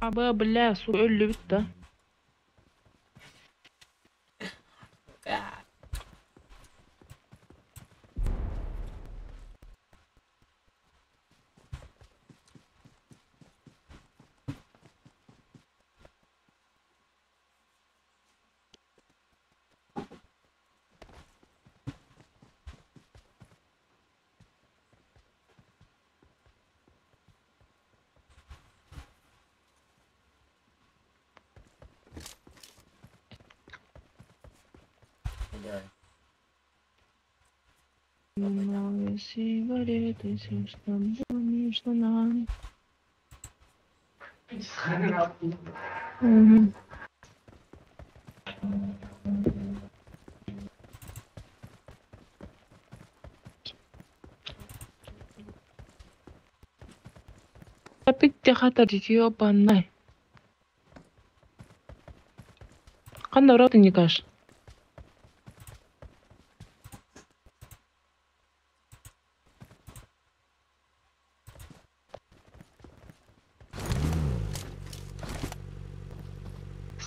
Abi bile su öldü bitti. Ya. Rồi. Сигареты слишком что нам. Мгм. Bitti xatar diyor bana. Qanday urading Nikosh?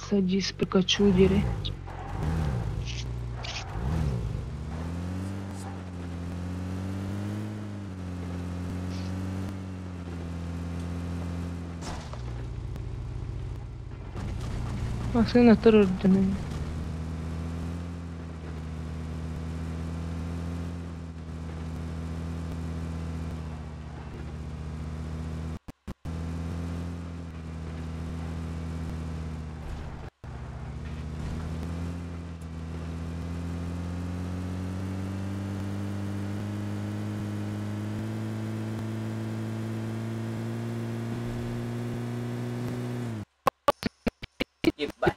Садись, Пикачу deri. Максина тұрырдың. Ебать.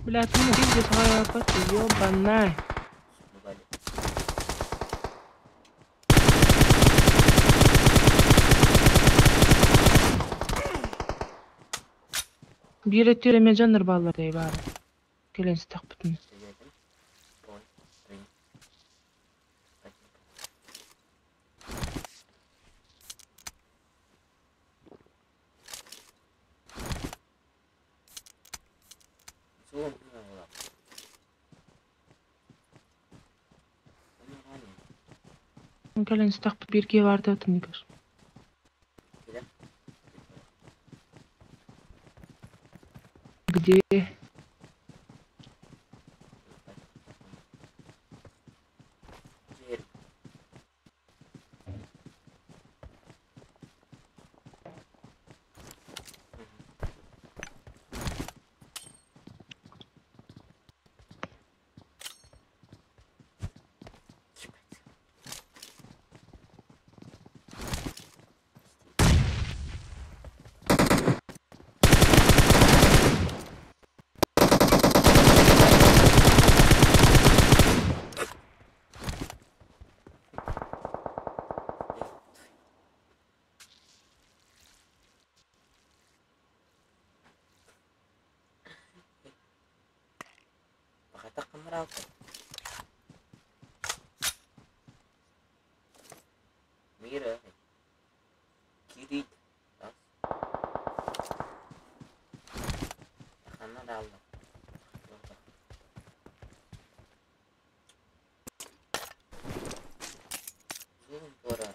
Блядь, ну пиздец, гайапати, ёбаная. Biri türeme janır ballar dey bari. Kelensi takpıtın. Kelensi takpıt birkiye vardı atın Nikosh. Где? Pakata kamera ko. Mira. Kiri. Tas. Kamera Allah. Zoom pora.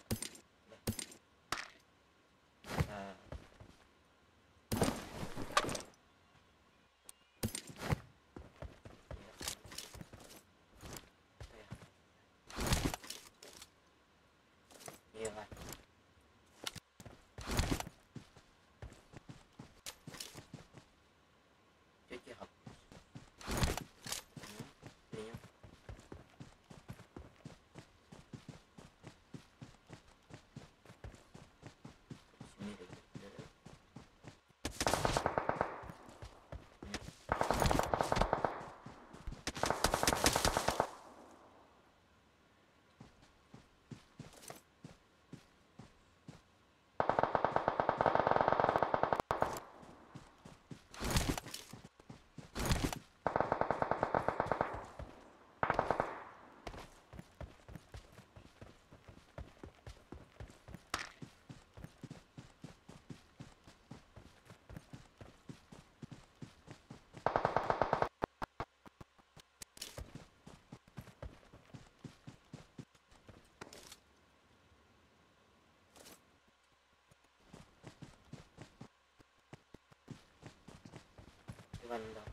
बंदा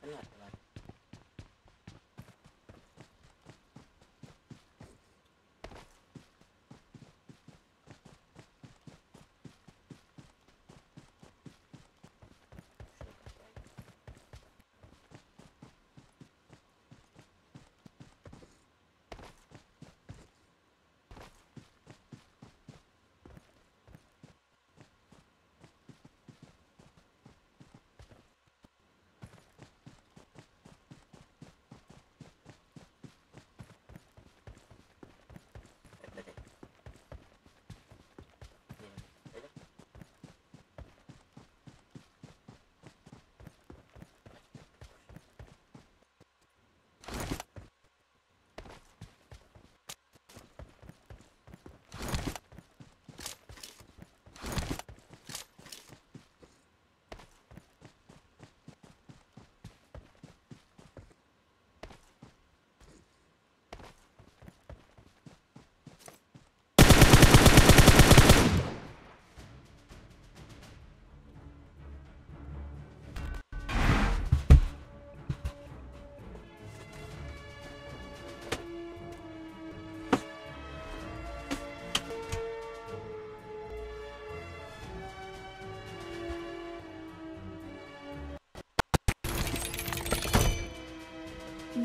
benar teman.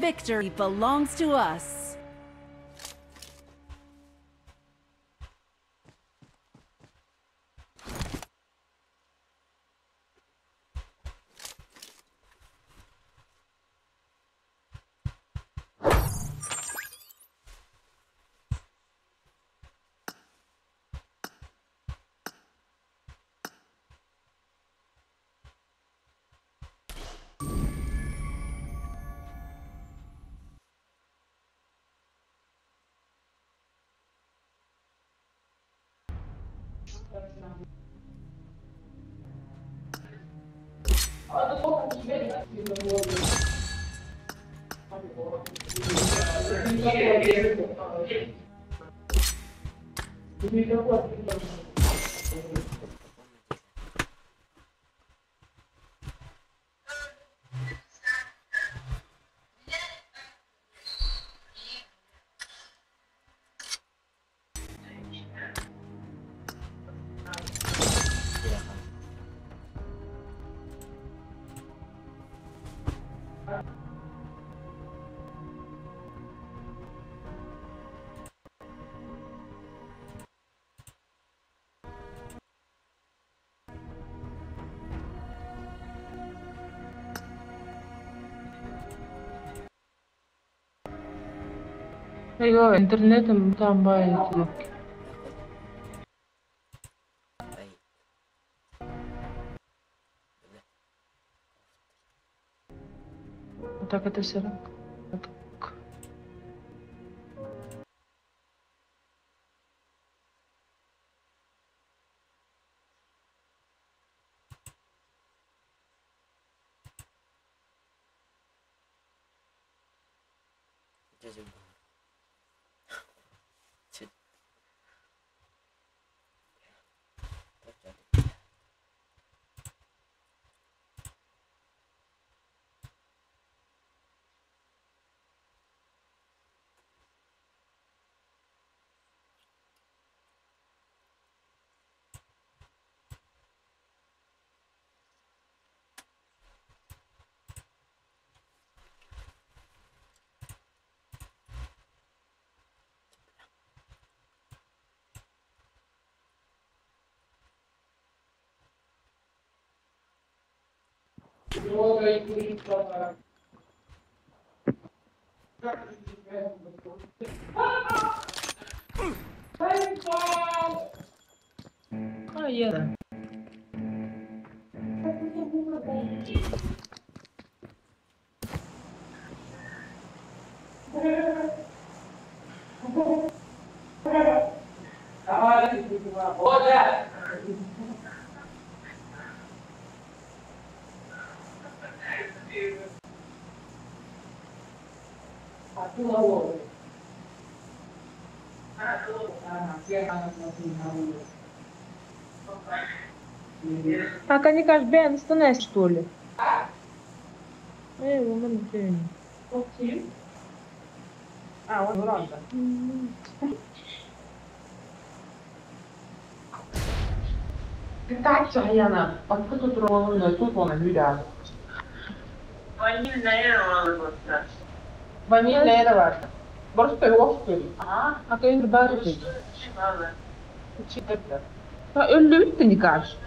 Victory belongs to us. ايوه انترنت بتاع موبايل كده. Baik. Ataka terserah. Itu juga. Cid. Terjadi. Oh iya. Так, они кажут, Бен, становись, что ли? Его маму А, он рада. Kaç ayana. Bakka tutturmanın tut ona hüda. Vanilya da var. Просто yok böyle. А то им барыши. Читать. Ha öyle bitti ni kaç.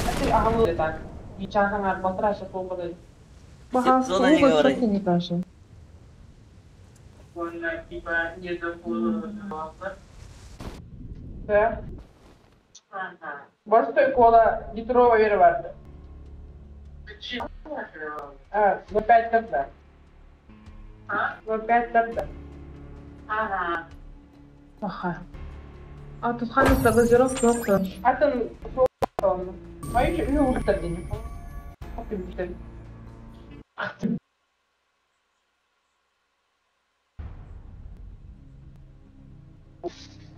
Hadi ahlı tak. Geçen sefer batıraşa topladı. Bahar Zona не soğuk говори. çok ni kaç. Да. Просто кола литровая вера vardı. Evet, bu 5 lira. Bu 5 lira. Ага. А тут хамится газировка yok da. Zaten soğuk oldu. Hayır, iyi oldu da benim. Hafif bir şey.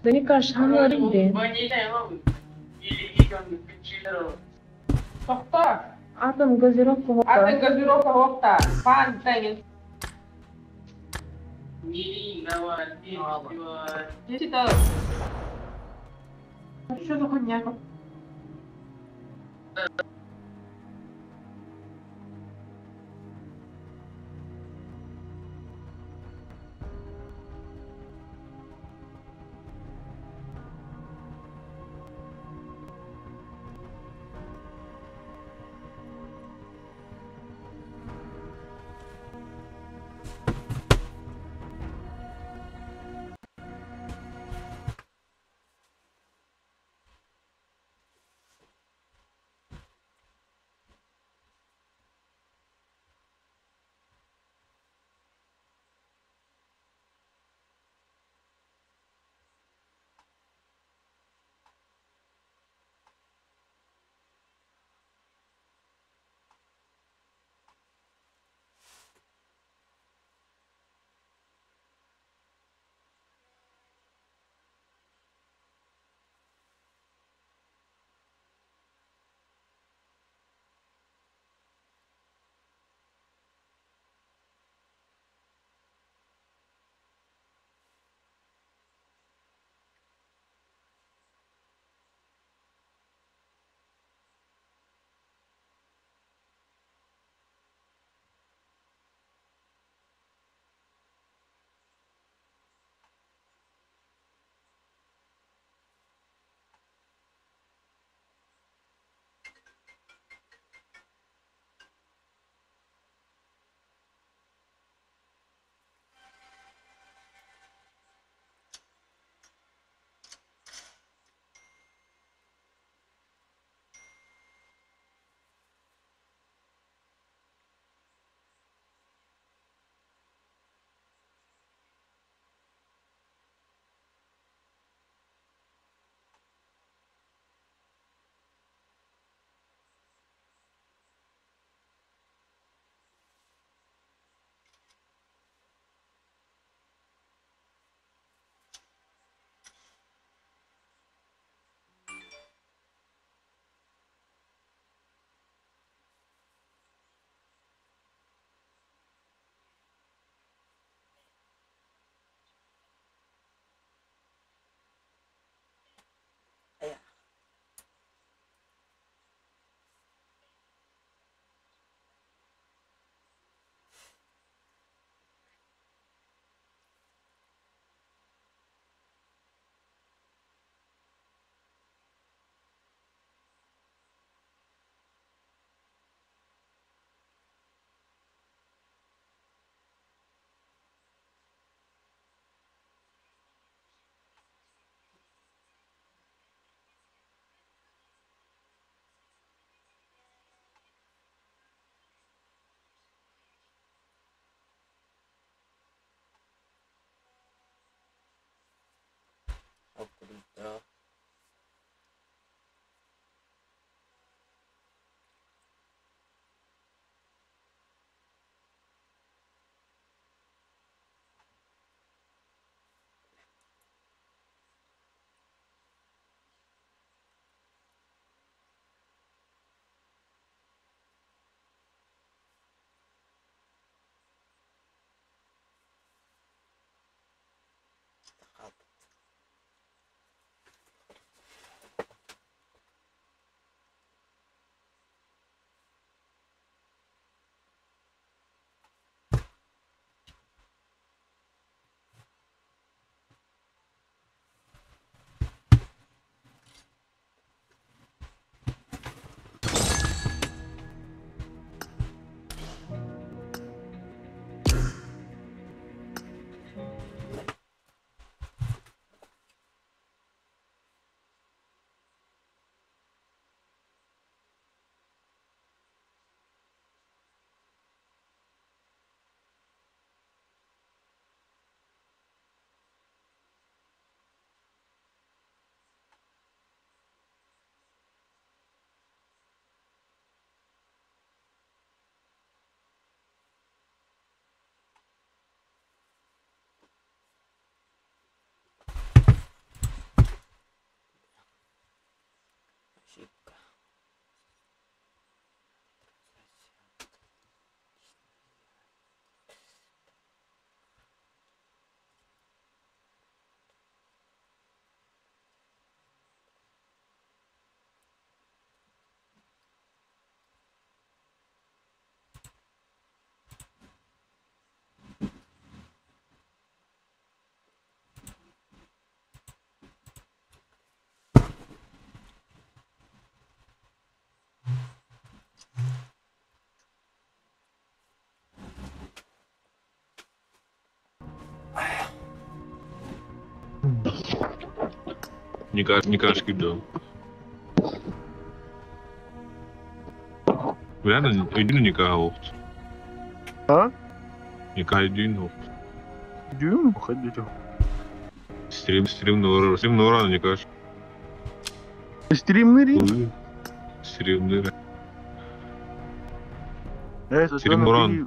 Beni karşılamıyor gibi. Doktor. Adam газировка yok da. Adam газировка yok da. Fan sen. Дети да. Что за хуйня? Nikah gitu. 왜냐면 의디는 nikah 없. ها؟ nikah 의디는 없. ديون خدته Stream Nora nikah. ستريم نري Stream Nora. ايه ستريم نوران.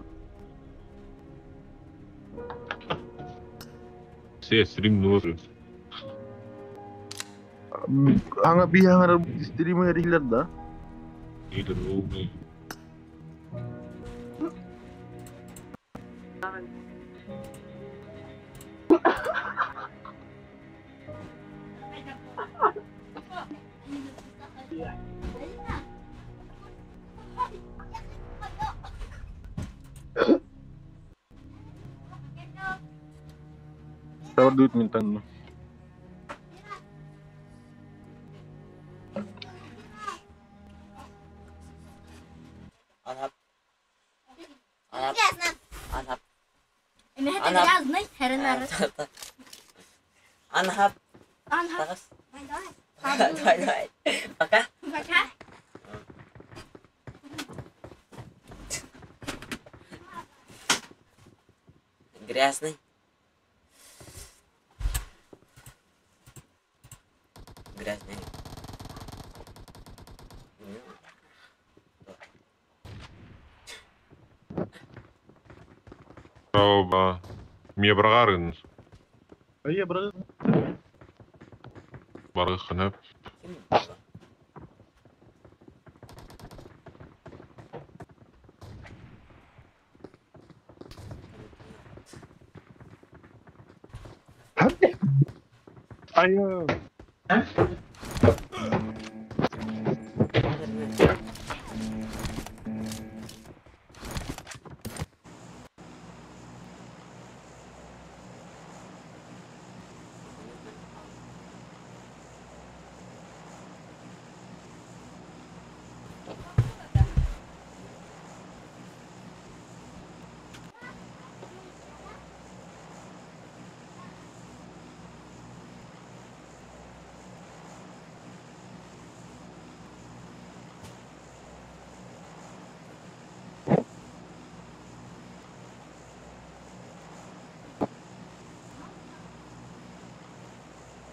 Stream Nora. هanga biha nga ستريم نري لدا Itu dulu. tawar duit mintan no Анап. Ясно. Анап. Ini hati Anak. yazmış, herin arası. Anhap. Anha. Terus. Hadi. Doy. Oke. Bakar. Грязный. Грязный. Coba. Mia beragarin. iya brother Baru kenapa? ayo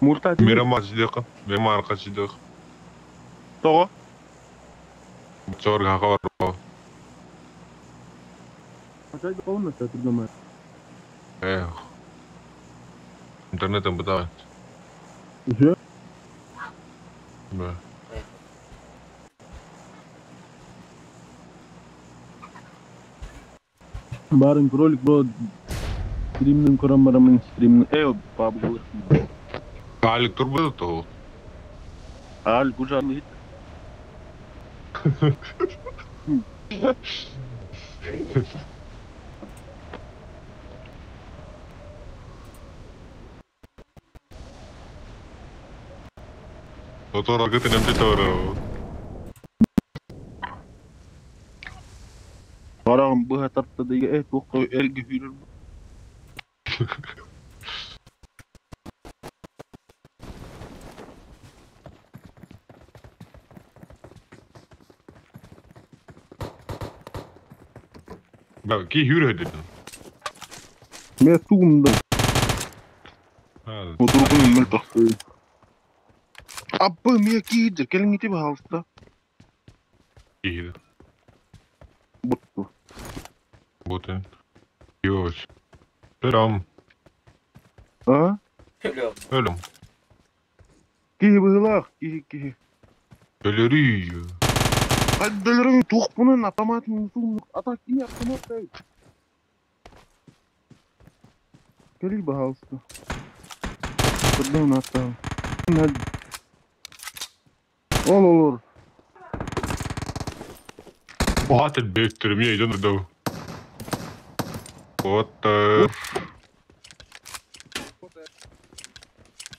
murtad Mira markacıdık. togo Bocor gak kawar. Masa kau nak satu nama Internet yang betul. iya Bah. bareng krolik bro Stream'den koramaramen stream'den. Babu bulur. Alik turbo to. Al kucağında hit. Motor agak tenang toro. Karağım bu hatartta diye toqqa elgi hürür. Bak ki hür edin. Me tuğumda. Ha. Motorun mel taxtı. Abba me ki kelin iti bahalsta. Ki. Buttu. Boten. Yos. Selam. Ha? Ölüyorum. Ölüm. Ki bıhlak ki. Ölürü. Hadi delerin tuq bunun atamatın tuğum atak iyi atamat değil. Keli bahalsta. Kırdım hatta. Hadi. Olur. What a better me, I don't know. What the...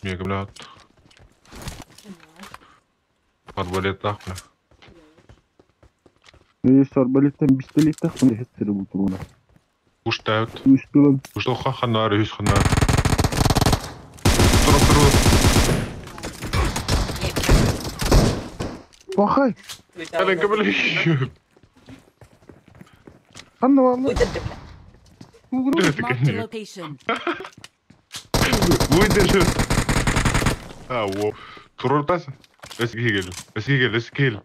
Mie kemlaat. Arbalet tahna. Ne sarbaletten pistolet taktın da hetseri bu turuna. Push out. Üstülen. Push toch gaan naar huis gaan naar. Terug. Bakay. Kalian kembali. Anne vallahi. Marked a location. Uite. Ah, wow. Turun tas. Let's kill.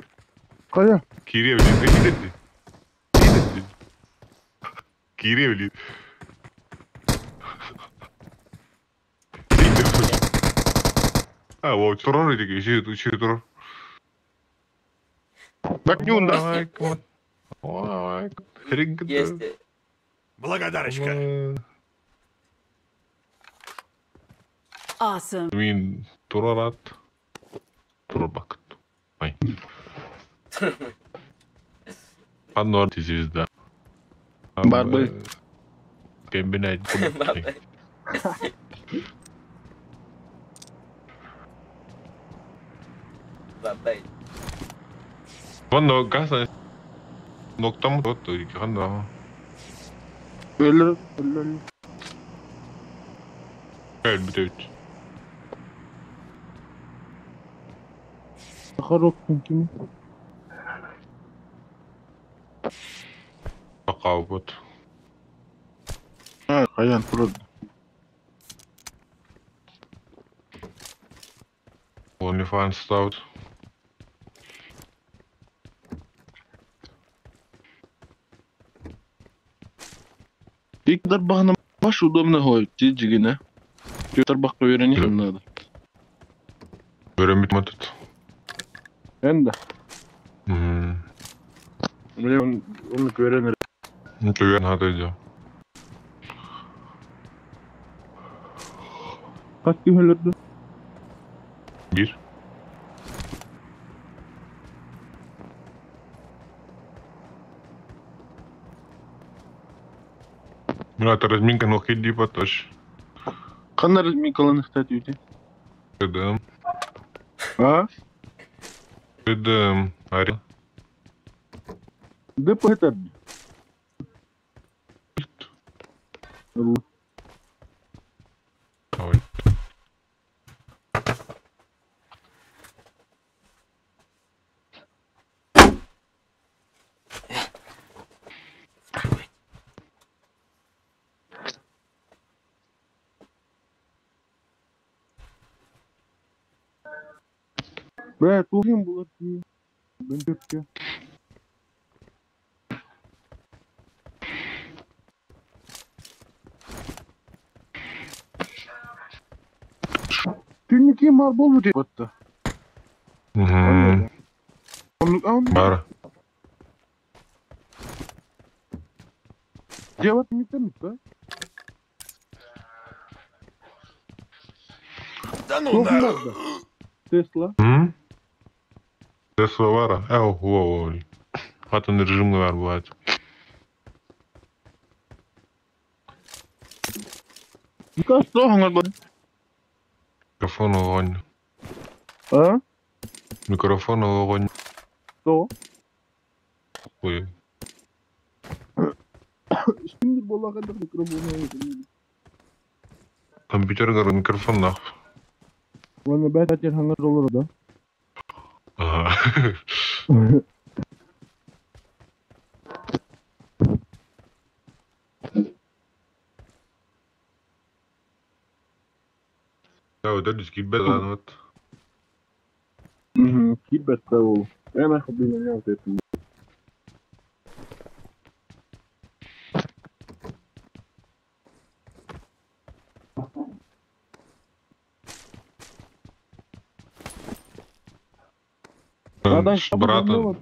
Kaya. Kiriye bili. Kiriye bili. Ah, wow. Turun aja gitu. Turun. Bak yunda. Vay. Herring gitu. Есть. Благодарочка. Awesome. Min turarat. Turabak. Ay. Anor dizizde. Barbe. Kembine. Barbe. Бабай. Vando gasa. Noktam tuttu iki kanda. Ölür. Gel bir de üç. Takarok kimi? Bakavut. Ha, kayan turun. OnlyFans stout. İlk bahana baş udamına hoy. Cicigine. Götür bak öğreneyim надо. Böyle mitmatut. Ben de. Hmm. Onu öğrenir. Tuyan hadi diyor. Kaç gün ölürdü? Bir. Mira, te resminkan o hit di patosh. Kanlar mi kalan istatiydi? Dedim. Ha? Dedim. Ari. Depo yeter mi? Allah. Oy. Be, tuhim bu arada. Ben tepki. Tünlük var bol mu diye battı. Mhm. Onluk Bara. cevap tünlükten mi be? Да ну Çok на... nerede? Tesla. Hı? Tesla var ha. Во. Хатын режимі бар болады. Kaç soğanlar var? Микрофон огонь. Ha? Микрофон огонь. So. Ой. Şimdi bola kadar mikrofonu aldım. Компьютер говорю, микрофон нахуй. Bana ben kaçar hangar olur da. Ага. Ya udah di skip banget. Kibet tahu. Enak bilangnya waktu itu. Adam С братом.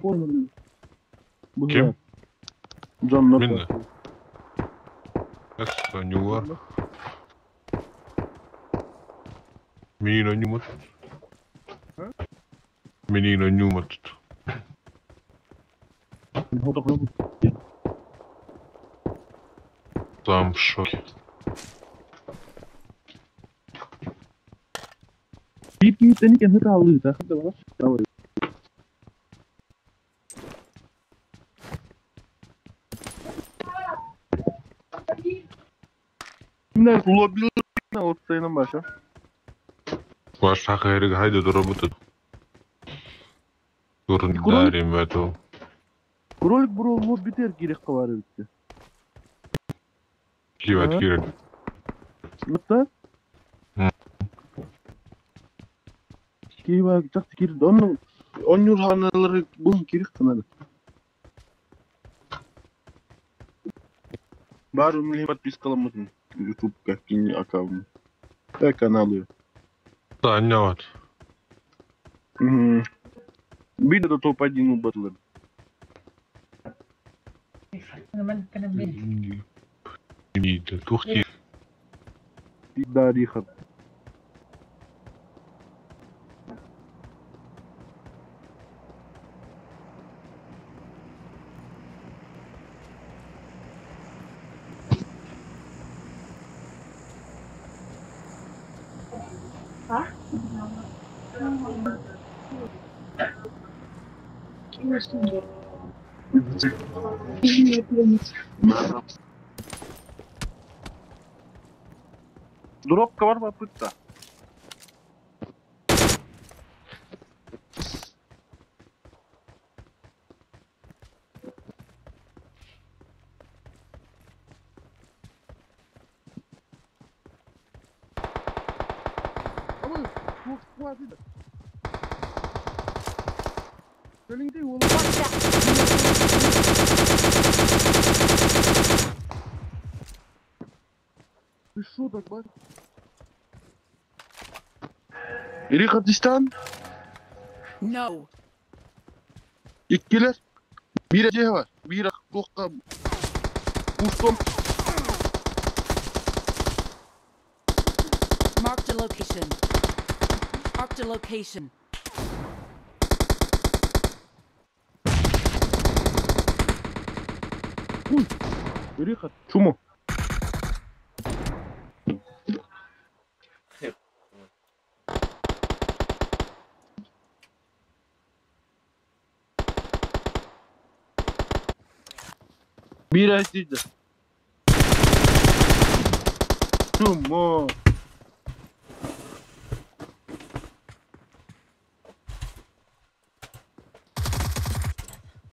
Kim? John Norton. Minne. Yes, не var. Menino Newmat. Menino Newmat. Там в шоке. Pipi tadi kan tahu tak ada mas tahu. Ne olabilir? Ne ortaya başa? Ваш Хахерик хайде да работа. Турн Курон? дарим это. Кролик бро битер керек кылар битти. Киват Ага. кирек. Мыта? Hı. Кийба жакты кирди. Onun onur hanaları bu керек кана. Бар умли подпискаламын YouTube какие аккаунт. Так каналы. Да, не вот. Bir de топ-1 у батлер. Не, тухти. Да, Рихард. Дробка var mı pıtta? Ama çok hadi de. Senin de oğlum. Ты шо так, бать? Рихардистан? No. İkkiler. Bir ece var. Bir kokka. Kustom. Marked a location. Marked a location. Рихард. Чумо. Bir ece. Чумо.